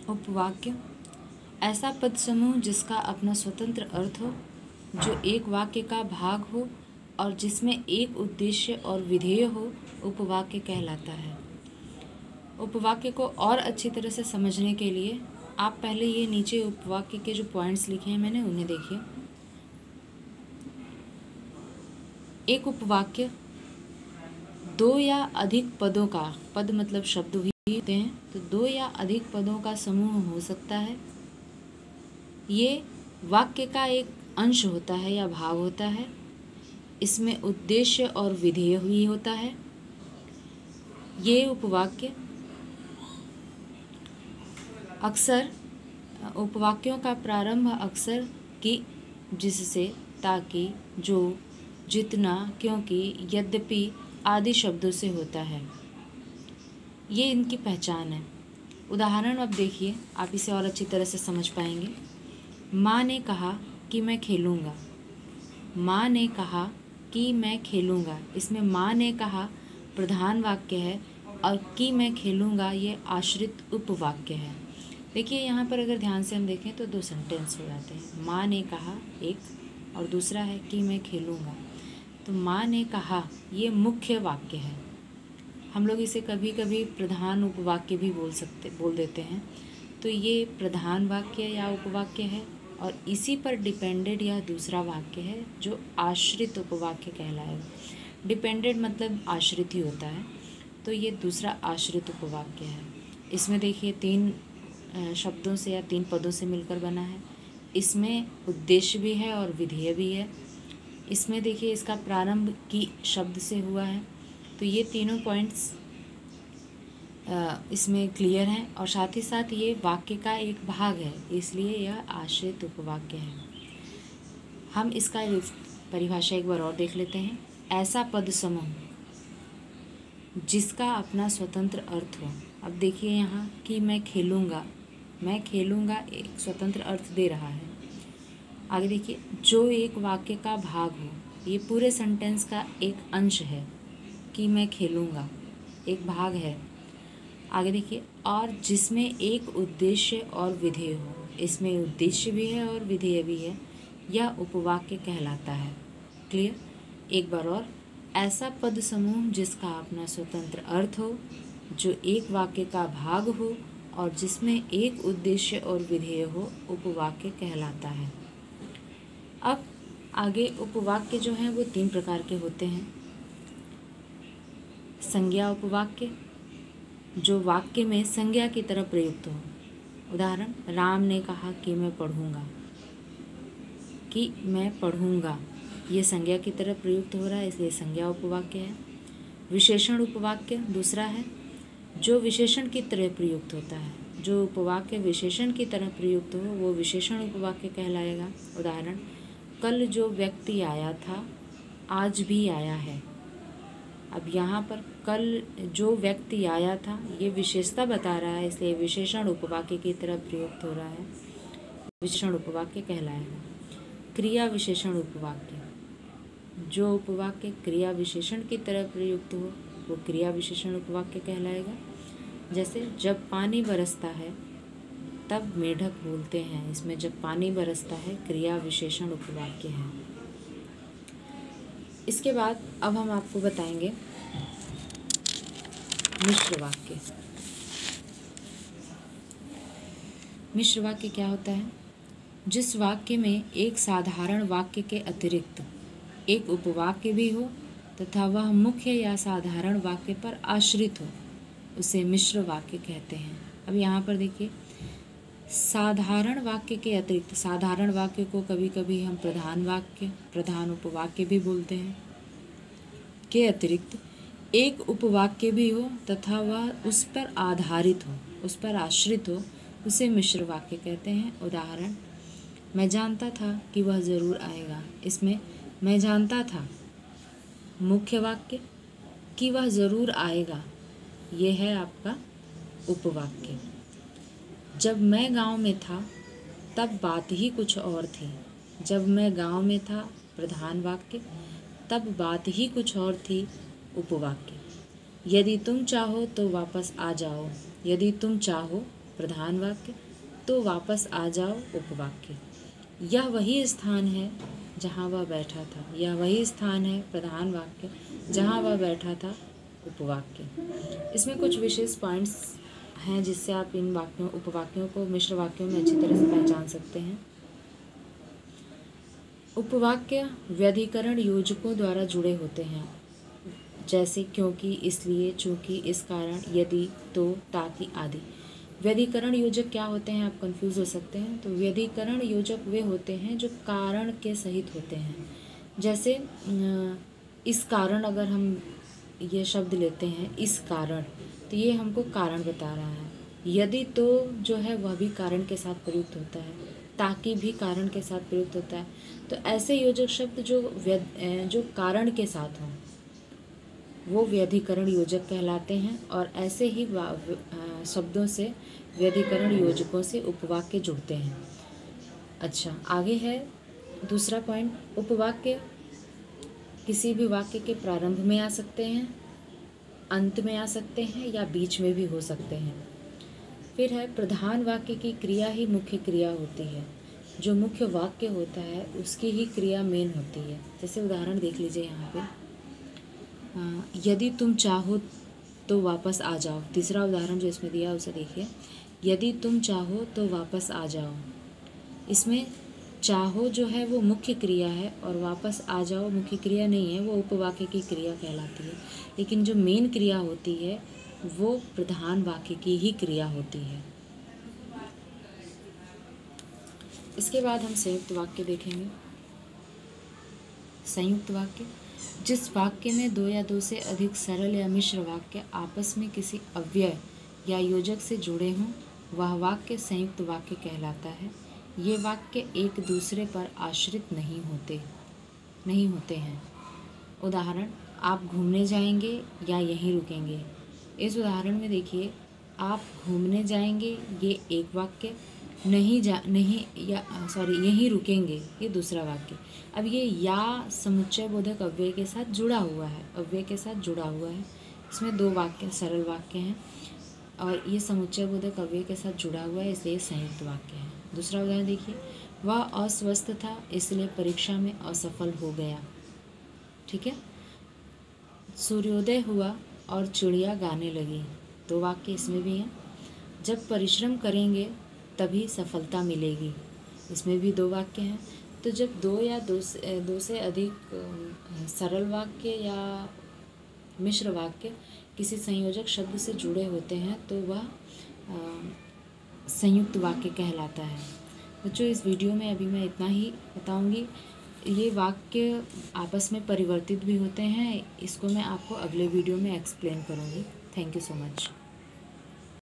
उपवाक्य ऐसा पद समूह जिसका अपना स्वतंत्र अर्थ हो, जो एक वाक्य का भाग हो और जिसमें एक उद्देश्य और विधेय हो, उपवाक्य कहलाता है। उपवाक्य को और अच्छी तरह से समझने के लिए आप पहले ये नीचे उपवाक्य के जो पॉइंट्स लिखे हैं मैंने उन्हें देखिए। एक उपवाक्य दो या अधिक पदों का, पद मतलब शब्द भी होते हैं, तो दो या अधिक पदों का समूह हो सकता है। ये वाक्य का एक अंश होता है या भाग होता है। इसमें उद्देश्य और विधेय भी होता है। ये उपवाक्य अक्सर उपवाक्यों का प्रारंभ अक्सर कि, जिससे, ताकि, जो, जितना, क्योंकि, यद्यपि आदि शब्दों से होता है। ये इनकी पहचान है। उदाहरण अब देखिए, आप इसे और अच्छी तरह से समझ पाएंगे। माँ ने कहा कि मैं खेलूँगा। माँ ने कहा कि मैं खेलूँगा। इसमें माँ ने कहा प्रधान वाक्य है और कि मैं खेलूँगा ये आश्रित उपवाक्य है। देखिए यहाँ पर अगर ध्यान से हम देखें तो दो सेंटेंस हो जाते हैं। माँ ने कहा एक और दूसरा है कि मैं खेलूँगा। तो माँ ने कहा ये मुख्य वाक्य है। हम लोग इसे कभी कभी प्रधान उपवाक्य भी बोल देते हैं। तो ये प्रधान वाक्य या उपवाक्य है और इसी पर डिपेंडेंट यह दूसरा वाक्य है जो आश्रित उपवाक्य कहलाएगा। डिपेंडेंट मतलब आश्रित ही होता है, तो ये दूसरा आश्रित उपवाक्य है। इसमें देखिए तीन शब्दों से या तीन पदों से मिलकर बना है। इसमें उद्देश्य भी है और विधेय भी है। इसमें देखिए इसका प्रारंभ की शब्द से हुआ है। तो ये तीनों पॉइंट्स इसमें क्लियर हैं और साथ ही साथ ये वाक्य का एक भाग है, इसलिए यह आश्रित उपवाक्य है। हम इसका परिभाषा एक बार और देख लेते हैं। ऐसा पद समूह जिसका अपना स्वतंत्र अर्थ हो। अब देखिए यहाँ कि मैं खेलूँगा एक स्वतंत्र अर्थ दे रहा है। आगे देखिए जो एक वाक्य का भाग हो, ये पूरे सेंटेंस का एक अंश है कि मैं खेलूँगा, एक भाग है। आगे देखिए और जिसमें एक उद्देश्य और विधेय हो, इसमें उद्देश्य भी है और विधेय भी है, यह उपवाक्य कहलाता है। क्लियर? एक बार और, ऐसा पद समूह जिसका अपना स्वतंत्र अर्थ हो, जो एक वाक्य का भाग हो और जिसमें एक उद्देश्य और विधेय हो, उपवाक्य कहलाता है। अब आगे उपवाक्य जो हैं वो तीन प्रकार के होते हैं। संज्ञा उपवाक्य, जो वाक्य में संज्ञा की तरह प्रयुक्त हो। उदाहरण, राम ने कहा कि मैं पढ़ूंगा, ये संज्ञा की तरह प्रयुक्त हो रहा है, इसलिए संज्ञा उपवाक्य है। विशेषण उपवाक्य दूसरा है, जो विशेषण की तरह प्रयुक्त होता है। जो उपवाक्य विशेषण की तरह प्रयुक्त हो वो विशेषण उपवाक्य कहलाएगा। उदाहरण, कल जो व्यक्ति आया था आज भी आया है। अब यहाँ पर कल जो व्यक्ति आया था ये विशेषता बता रहा है, इसलिए विशेषण उपवाक्य की तरह प्रयुक्त हो रहा है, विशेषण उपवाक्य कहलाएगा। क्रिया विशेषण उपवाक्य, जो उपवाक्य क्रिया विशेषण की तरह प्रयुक्त हो वो क्रिया विशेषण उपवाक्य कहलाएगा। जैसे जब पानी बरसता है तब मेढक बोलते हैं, इसमें जब पानी बरसता है क्रिया विशेषण उपवाक्य है। इसके बाद अब हम आपको बताएंगे मिश्र वाक्य। मिश्र वाक्य क्या होता है? जिस वाक्य में एक साधारण वाक्य के अतिरिक्त एक उपवाक्य भी हो तथा वह मुख्य या साधारण वाक्य पर आश्रित हो, उसे मिश्र वाक्य कहते हैं। अब यहाँ पर देखिए, साधारण वाक्य के अतिरिक्त, साधारण वाक्य को कभी कभी हम प्रधान वाक्य, प्रधान उपवाक्य भी बोलते हैं, के अतिरिक्त एक उपवाक्य भी हो तथा वह उस पर आधारित हो, उस पर आश्रित हो, उसे मिश्र वाक्य कहते हैं। उदाहरण, मैं जानता था कि वह ज़रूर आएगा। इसमें मैं जानता था मुख्य वाक्य, कि वह ज़रूर आएगा ये है आपका उपवाक्य। जब मैं गांव में था तब बात ही कुछ और थी। जब मैं गांव में था प्रधान वाक्य, तब बात ही कुछ और थी उपवाक्य। यदि तुम चाहो तो वापस आ जाओ, यदि तुम चाहो प्रधान वाक्य, तो वापस आ जाओ उपवाक्य। यह वही स्थान है जहाँ वह बैठा था, यह वही स्थान है प्रधान वाक्य, जहाँ वह बैठा था उपवाक्य। इसमें कुछ विशेष पॉइंट्स हैं जिससे आप इन वाक्यों उपवाक्यों को मिश्र वाक्यों में अच्छी तरह से पहचान सकते हैं। उपवाक्य व्यधिकरण योजकों द्वारा जुड़े होते हैं, जैसे क्योंकि, इसलिए, चूंकि, इस कारण, यदि, तो, ताकि आदि। व्यधिकरण योजक क्या होते हैं, आप कंफ्यूज हो सकते हैं। तो व्यधिकरण योजक वे होते हैं जो कारण के सहित होते हैं। जैसे इस कारण, अगर हम ये शब्द लेते हैं इस कारण, तो ये हमको कारण बता रहा है। यदि तो जो है वह भी कारण के साथ प्रयुक्त होता है, ताकि भी कारण के साथ प्रयुक्त होता है। तो ऐसे योजक शब्द जो कारण के साथ हों वो व्यधिकरण योजक कहलाते हैं, और ऐसे ही शब्दों से व्यधिकरण योजकों से उपवाक्य जुड़ते हैं। अच्छा, आगे है दूसरा पॉइंट। उपवाक्य किसी भी वाक्य के प्रारंभ में आ सकते हैं, अंत में आ सकते हैं, या बीच में भी हो सकते हैं। फिर है प्रधान वाक्य की क्रिया ही मुख्य क्रिया होती है। जो मुख्य वाक्य होता है उसकी ही क्रिया मेन होती है। जैसे उदाहरण देख लीजिए यहाँ पे, यदि तुम चाहो तो वापस आ जाओ। तीसरा उदाहरण जो इसमें दिया उसे देखिए, यदि तुम चाहो तो वापस आ जाओ। इसमें चाहो जो है वो मुख्य क्रिया है और वापस आ जाओ मुख्य क्रिया नहीं है, वो उपवाक्य की क्रिया कहलाती है। लेकिन जो मेन क्रिया होती है वो प्रधान वाक्य की ही क्रिया होती है। इसके बाद हम संयुक्त वाक्य देखेंगे। संयुक्त वाक्य, जिस वाक्य में दो या दो से अधिक सरल या मिश्र वाक्य आपस में किसी अव्यय या योजक से जुड़े हों वह वाक्य संयुक्त वाक्य कहलाता है। ये वाक्य एक दूसरे पर आश्रित नहीं होते हैं। उदाहरण, आप घूमने जाएंगे या यहीं रुकेंगे। इस उदाहरण में देखिए, आप घूमने जाएंगे ये एक वाक्य, यहीं रुकेंगे ये दूसरा वाक्य। अब ये या समुच्चय बोधक अव्यय के साथ जुड़ा हुआ है, इसमें दो वाक्य सरल वाक्य हैं और ये समुच्चय बोधक अव्यय के साथ जुड़ा हुआ है, इसलिए संयुक्त वाक्य है। दूसरा उदाहरण देखिए, वह अस्वस्थ था इसलिए परीक्षा में असफल हो गया। ठीक है। सूर्योदय हुआ और चिड़िया गाने लगी। दो वाक्य इसमें भी हैं। जब परिश्रम करेंगे तभी सफलता मिलेगी, इसमें भी दो वाक्य हैं। तो जब दो से अधिक सरल वाक्य या मिश्र वाक्य किसी संयोजक शब्द से जुड़े होते हैं तो वह संयुक्त वाक्य कहलाता है। बच्चों, इस वीडियो में अभी मैं इतना ही बताऊंगी। ये वाक्य आपस में परिवर्तित भी होते हैं, इसको मैं आपको अगले वीडियो में एक्सप्लेन करूंगी। Thank you so much.